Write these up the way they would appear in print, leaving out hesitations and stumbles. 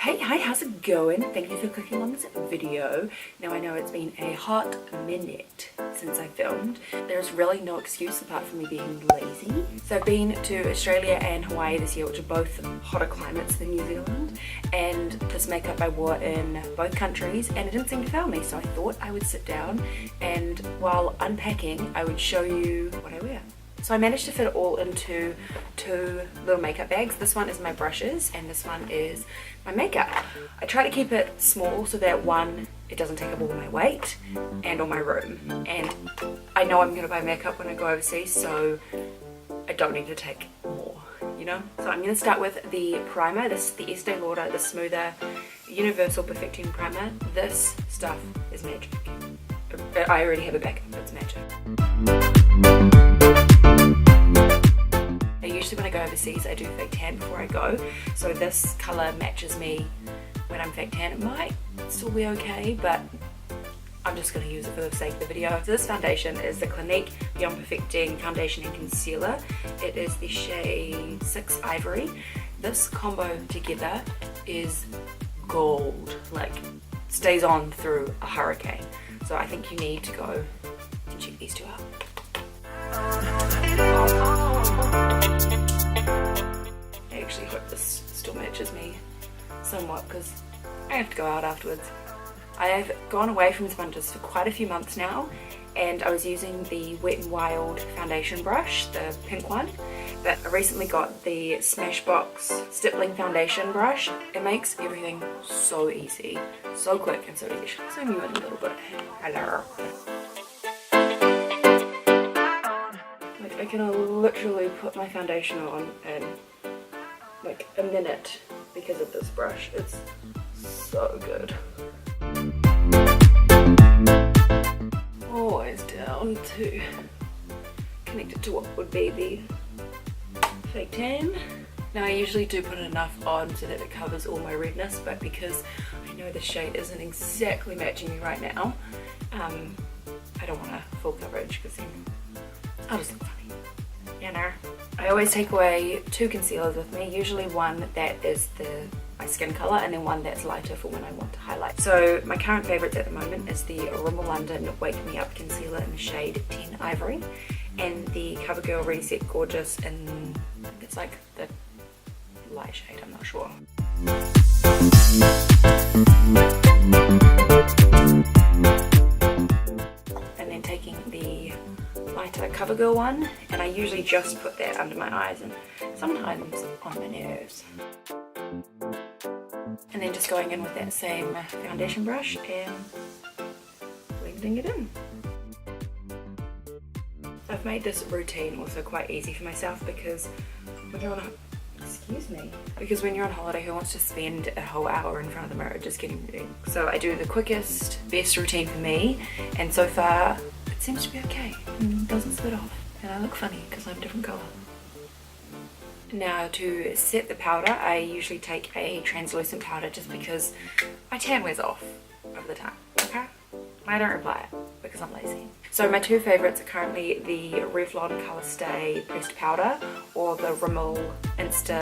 Hey, hi, how's it going? Thank you for clicking on this video. Now I know it's been a hot minute since I filmed. There's really no excuse apart from me being lazy. So I've been to Australia and Hawaii this year, which are both hotter climates than New Zealand. And this makeup I wore in both countries and it didn't seem to fail me. So I thought I would sit down and while unpacking, I would show you what I wear. So I managed to fit it all into two little makeup bags. This one is my brushes and this one is my makeup. I try to keep it small so that one, it doesn't take up all my weight and all my room. And I know I'm going to buy makeup when I go overseas, so I don't need to take more, you know? So I'm going to start with the primer. This is the Estee Lauder, the Smoother Universal Perfecting Primer. This stuff is magic. I already have a backup, it's magic. Usually when I go overseas I do fake tan before I go, so this colour matches me when I'm fake tan. It might still be okay, but I'm just going to use it for the sake of the video. So this foundation is the Clinique Beyond Perfecting Foundation and Concealer. It is the shade 6 Ivory. This combo together is gold, like stays on through a hurricane. So I think you need to go and check these two out. I actually hope this still matches me somewhat because I have to go out afterwards. I have gone away from sponges for quite a few months now and I was using the Wet n Wild foundation brush, the pink one, but I recently got the Smashbox stippling foundation brush. It makes everything so easy, so quick and so easy. Should I zoom you in a little bit? Hello. I can literally put my foundation on in like a minute because of this brush. It's so good. Always down to connect it to what would be the fake tan. Now I usually do put enough on so that it covers all my redness, but because I know the shade isn't exactly matching me right now, I don't want a full coverage because then I'll just look funny. You know, I always take away two concealers with me, usually one that is my skin colour and then one that's lighter for when I want to highlight. So my current favourites at the moment is the Rimmel London Wake Me Up Concealer in the shade 10 Ivory and the CoverGirl Reset Gorgeous in, I think it's like the light shade, I'm not sure. And then taking the lighter CoverGirl one, and I usually just put that under my eyes and sometimes on my nose. And then just going in with that same foundation brush and blending it in. I've made this routine also quite easy for myself because when you're on when you're on holiday, who wants to spend a whole hour in front of the mirror just getting ready? So I do the quickest, best routine for me, and so far it seems to be okay and doesn't split off, and I look funny because I'm a different colour. Now to set the powder, I usually take a translucent powder just because my tan wears off over the time, okay? I don't apply it because I'm lazy. So my two favourites are currently the Revlon Colour Stay Pressed Powder or the Rimmel Insta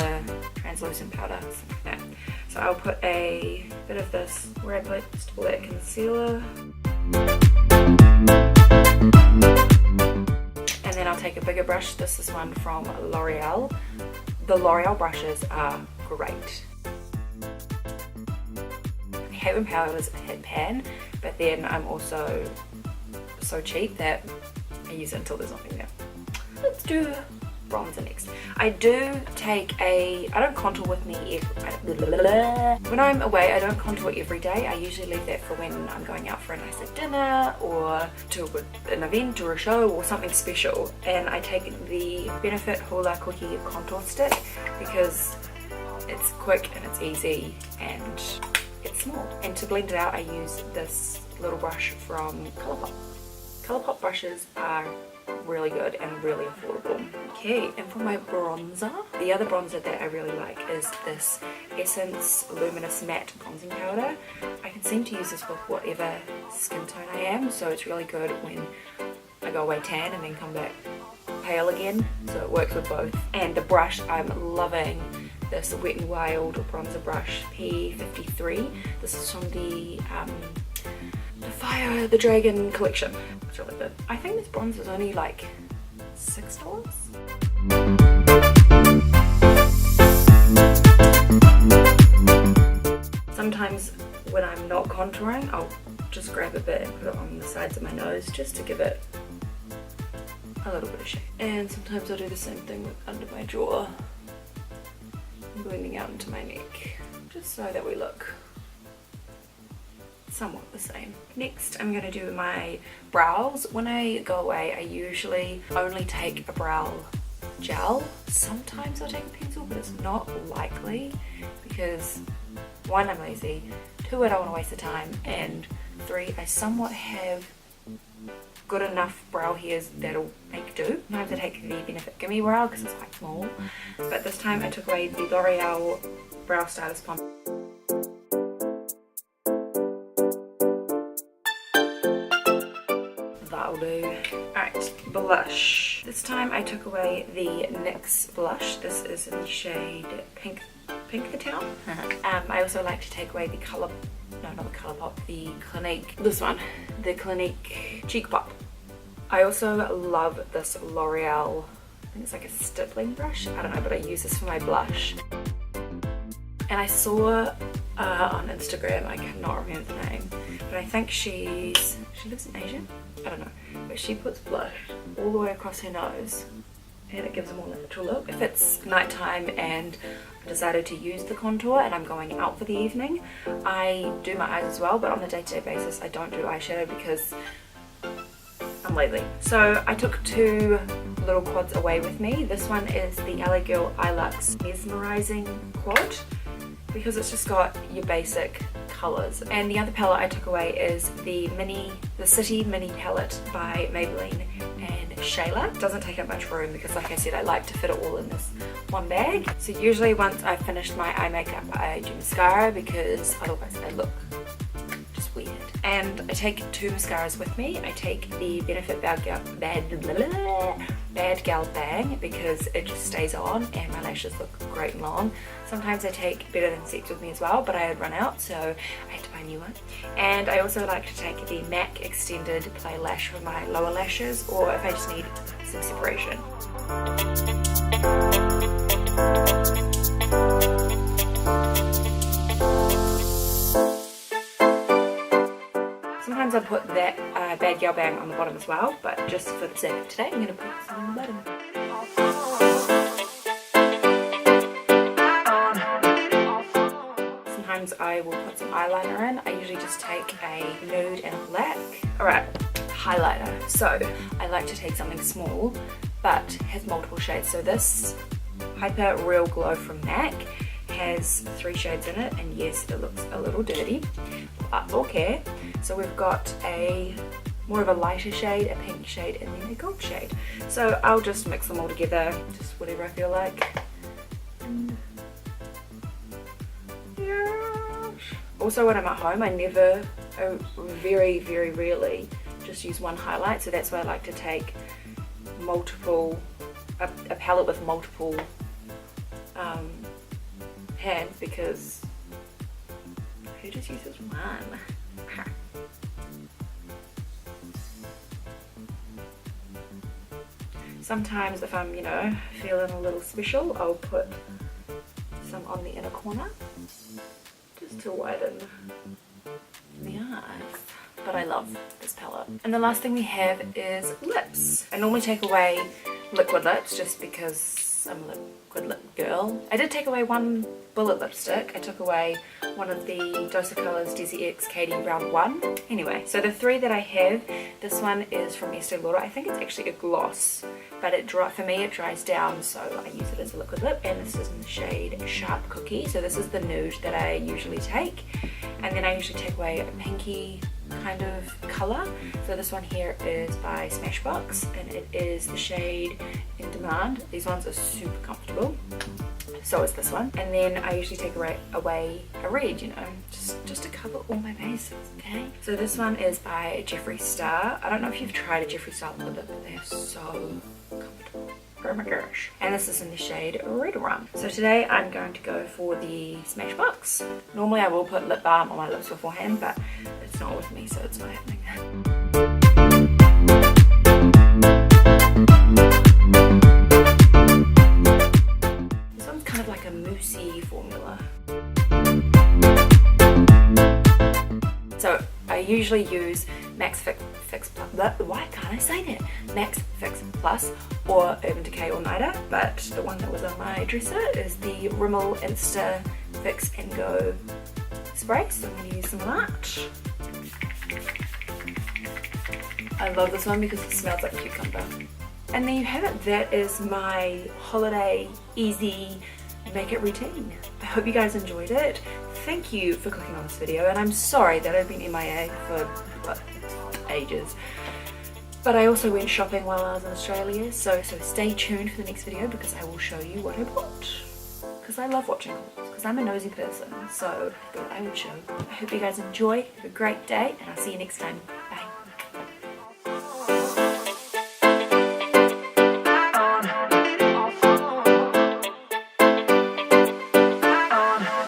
Translucent Powder, something like that. So I'll put a bit of this where I placed all that concealer. And then I'll take a bigger brush. This is one from L'Oreal. The L'Oreal brushes are great. I have in powders and pan, but then I'm also so cheap that I use it until there's nothing there. Let's do bronzer next. I don't contour with me when I'm away. I don't contour every day. I usually leave that for when I'm going out for a nice dinner or to an event or a show or something special. And I take the Benefit Hoola Cookie Contour Stick because it's quick and it's easy and it's small. And to blend it out I use this little brush from Colourpop. Colourpop brushes are really good and really affordable. Okay, and for my bronzer, the other bronzer that I really like is this Essence Luminous Matte Bronzing Powder. I can seem to use this with whatever skin tone I am, so it's really good when I go away tan and then come back pale again, so it works with both. And the brush, I'm loving this Wet n Wild bronzer brush P53. This is from the Fire the Dragon collection. It's really good. I think this bronzer is only like $6. Sometimes when I'm not contouring, I'll just grab a bit and put it on the sides of my nose just to give it a little bit of shape. And sometimes I'll do the same thing with under my jaw, blending out into my neck, just so that we look somewhat the same. Next, I'm going to do my brows. When I go away, I usually only take a brow gel. Sometimes I'll take a pencil, but it's not likely because 1, I'm lazy, 2, I don't want to waste the time, and 3, I somewhat have good enough brow hairs that'll make do. Sometimes I take the Benefit Gimme Brow because it's quite small, but this time I took away the L'Oreal Brow Stylist Pump. That'll do. Alright, blush. This time I took away the NYX blush. This is in the shade Pink the Town. I also like to take away the Colour, no, not the Colourpop, the Clinique, this one, the Clinique Cheek Pop. I also love this L'Oreal, I think it's like a stippling brush, I don't know, but I use this for my blush. And I saw on Instagram, I cannot remember the name, but I think she lives in Asia? I don't know, but she puts blush all the way across her nose and it gives a more natural look. If it's nighttime and I decided to use the contour and I'm going out for the evening, I do my eyes as well, but on a day-to-day basis I don't do eyeshadow because I'm lazy. So I took 2 little quads away with me. This one is the LA Girl iLux Mesmerizing Quad because it's just got your basic colours. And the other palette I took away is the City Mini Palette by Maybelline and Shayla. It doesn't take up much room because, like I said, I like to fit it all in this one bag. So usually once I've finished my eye makeup, I do mascara because otherwise I look just weird. And I take 2 mascaras with me. I take the Benefit Bad Gal Bang because it just stays on and my lashes look great and long. Sometimes I take Better Than Sex with me as well, but I had run out, so I had to buy a new one. And I also like to take the MAC Extended Play Lash for my lower lashes, or if I just need some separation. Sometimes I put that Bad Gal Bang on the bottom as well, but just for the sake of today, I'm going to put some on the bottom. Sometimes I will put some eyeliner in. I usually just take a nude and a black. Alright, highlighter. So I like to take something small but has multiple shades. So this Hyper Real Glow from MAC has 3 shades in it, and yes, it looks a little dirty, but okay. So we've got a more of a lighter shade, a pink shade, and then a gold shade. So I'll just mix them all together, just whatever I feel like. And yeah. Also when I'm at home, I very, very rarely just use one highlight, so that's why I like to take a palette with multiple hands, because who just uses one? Sometimes if I'm, feeling a little special, I'll put some on the inner corner just to widen the eyes. But I love this palette. And the last thing we have is lips. I normally take away liquid lips just because I'm a liquid lip girl. I did take away one bullet lipstick. I took away one of the Dose of Colors Desi X Katie Round 1. Anyway, so the 3 that I have, this one is from Estee Lauder. I think it's actually a gloss, but for me it dries down, so I use it as a liquid lip, and this is in the shade Sharp Cookie. So this is the nude that I usually take, and then I usually take away a pinky kind of colour. So this one here is by Smashbox, and it is the shade In Demand. These ones are super comfortable, so is this one. And then I usually take away a red, just to cover all my bases, okay? So this one is by Jeffree Star. I don't know if you've tried a Jeffree Star lip, but they are so comfortable. Oh my gosh. And this is in the shade Red Rum. So today I'm going to go for the Smashbox. Normally I will put lip balm on my lips beforehand, but it's not with me, so it's not happening. This one's kind of like a moussey formula. So I usually use Max Fix Plus, why can't I say that? Max Fix Plus or Urban Decay All Nighter, but the one that was on my dresser is the Rimmel Insta Fix and Go spray, so I'm going to use some of that. I love this one because it smells like cucumber. And there you have it, that is my holiday easy makeup routine. I hope you guys enjoyed it. Thank you for clicking on this video, and I'm sorry that I've been MIA for ages. But I also went shopping while I was in Australia, so stay tuned for the next video because I will show you what I bought. Because I love watching hauls, because I'm a nosy person, so I thought I would show. I hope you guys enjoy, have a great day, and I'll see you next time.